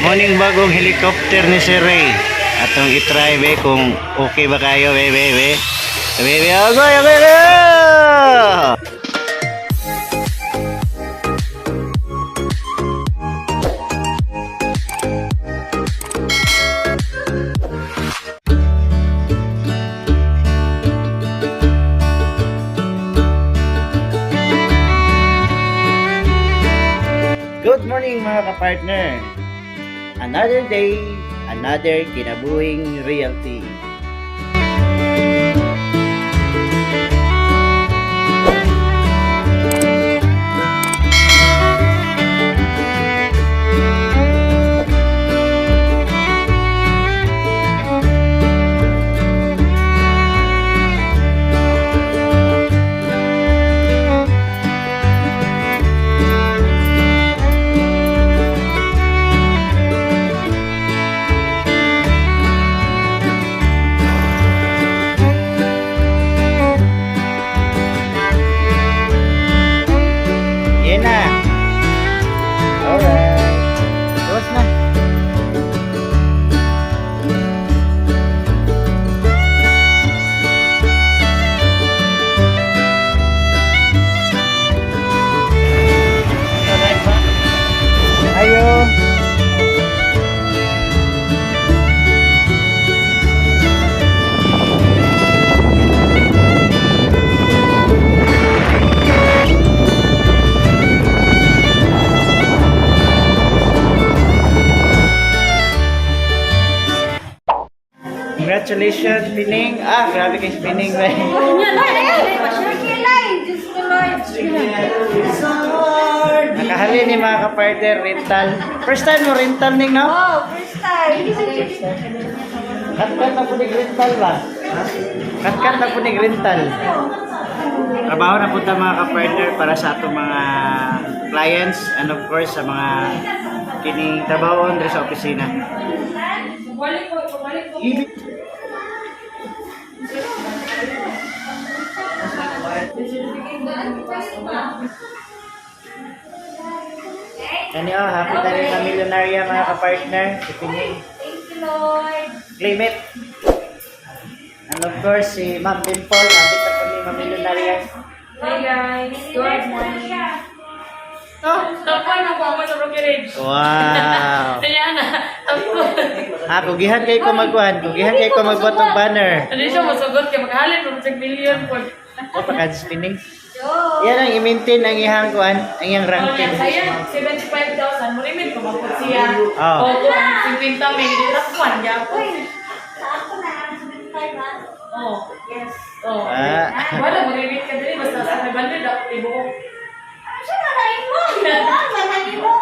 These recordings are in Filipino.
Morning bagong helicopter ni Sir Ray. Atong i-try be kung okay ba kayo be. Agoy. Good morning mga kapartner. Another day, another kinabuhing realty. Congratulations, Pining. Grabe kay Pining. Nakahali ni mga kapartner, rental. First time mo rental, Ning, no? First time. Kat-kat na po rental ba? Kat-kat na po rental. Trabaho na po ta mga kapartner para sa atong mga clients and of course sa mga kining trabaho andre sa opisina. Kanyo, happy tayo sa milyonarya mga kapartner. Si Pining. Thank you, Lord. Claim it. And of course, si Ma'am Dimple. Happy na po ni Ma'am Milyonarya. Hey guys, good morning. Tapos na po ako sa brokerage. Wow! Kaya na. Tapos. Kugihan kayo ko magkuhan. Kugihan kayo ko magbuhat ng banner. Hindi siya masugot kaya maghalin ng 6 million po. O, pagka-spinning. Yan ang i-maintain ang ihang kuhan, ang iyang ranking. Ayan, 75,000. Mulimit ko mapot siya. Oh. O kung ang 50 may hindi rapuan niya po. Oh. Yes. Oh. Wala, mulimit ka din. Basta sa 500 ako ibo. Siya nalain mo. Nalain mo.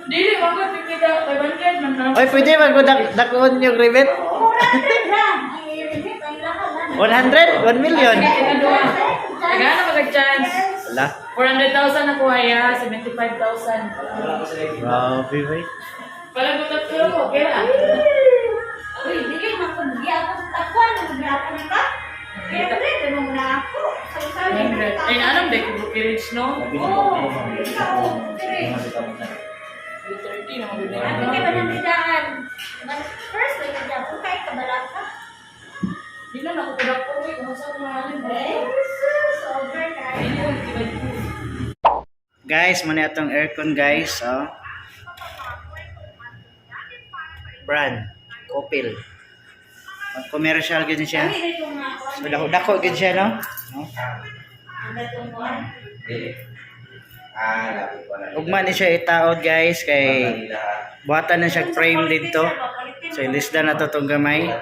Dili, wag ko 500 man lang. Oy, pwede magdakuon yung rivet? 400 lang. Ang i-remit, ang lahat. 100? 1 million? Nagana mag-chance. Wala. 400,000 na kuha ya, 75,000. Grabe, bay. Pala ko tatlo ko, kaya. Uy, hindi kayo makabagi ako sa takwan. Nagbi ako na ka. Kaya ulit, ano na ako. Ay, alam dahil kung brokerage, no? Oo. Ikaw. Dire. 30 na mabili. Ano kayo ba nang bidaan? First, nagbidan ko kahit kabalat ka. Hindi na ako pidak ko, kung saan mahalin. Over tayo. Guys, muna itong aircon guys. Oh. Brand. Opel. Commercial gid siya. So, dako gid siya, no? Ugma ni siya itaod guys kay buhatan na siya frame dito. So ilisda na to tong gamay.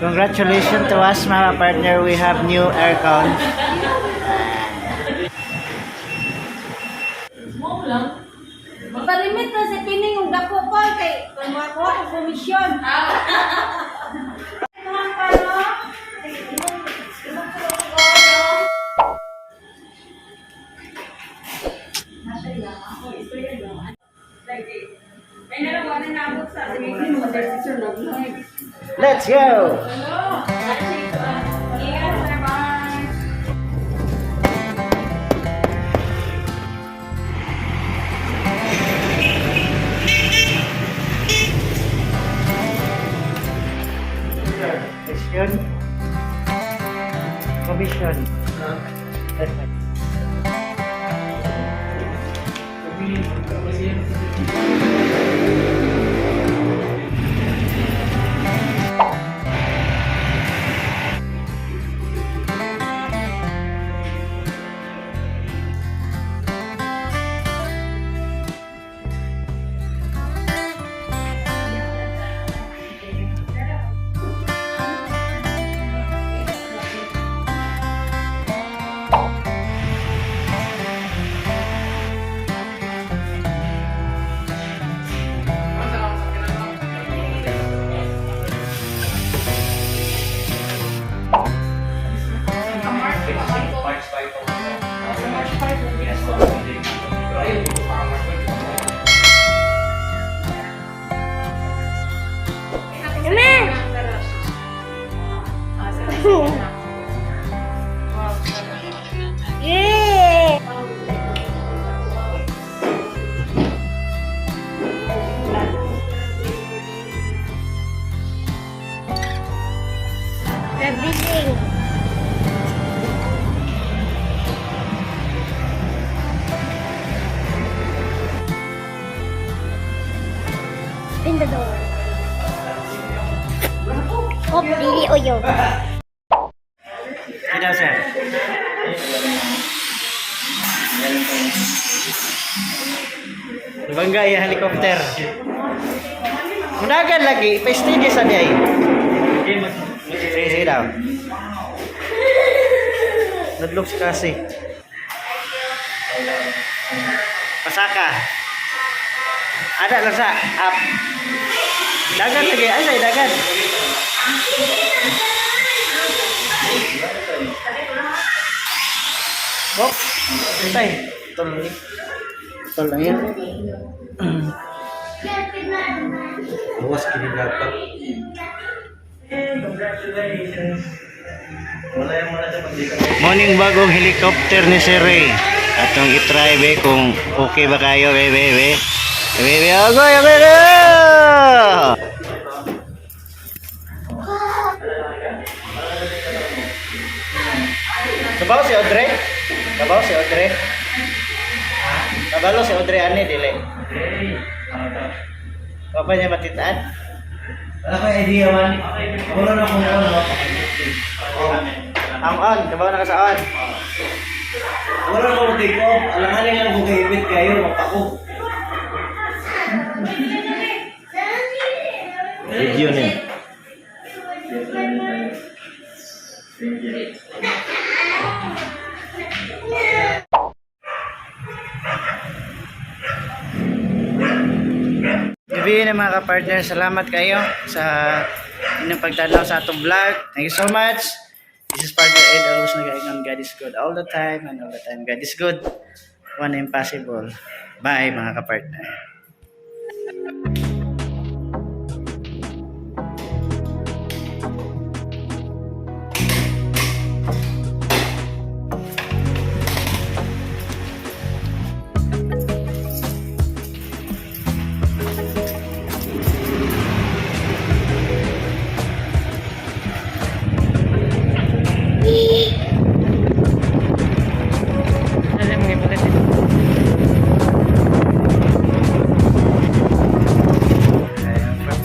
Congratulations to us mga partner, we have new aircon. Small lang. Magpalimit na sa Pining yung dako ko kay kumakuha ko komisyon. Let's go! Everything. In the door. Oh, Billy Oyo. Tidak, sir. Bangga ya helikopter. Mudagan lagi, pasti di sana ya. Sige daw. Nadlok kasi. Pasaka. Ada lang sa up. Dagan lagi, ay say dagan. Oh, tay. Tol lang yan. Luwas kini dapat. Morning bagong helicopter ni Sir Ray. Atong i-try be kung okay ba kayo be. Agoy. Sabaw si Audrey? Kabalo si Audrey ani dili. Apa niya matitaan? Wala ko idea man. Wala na kung ano. Ang on, kabaw na ka sa on. Wala na kung take off. Alanganin lang kung kaibit kayo. Magpako. Video na. Gabi na mga ka-partner, salamat kayo sa inyong pagtanaw sa atong vlog. Thank you so much. This is partner Ed, always nag-iingon God is good all the time and all the time God is good. One impossible. Bye mga ka-partner.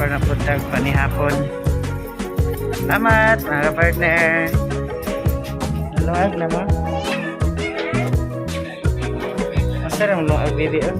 Pagpunta panihapon. Salamat mga ka-partner. Luwag naman. Masarang luwag video.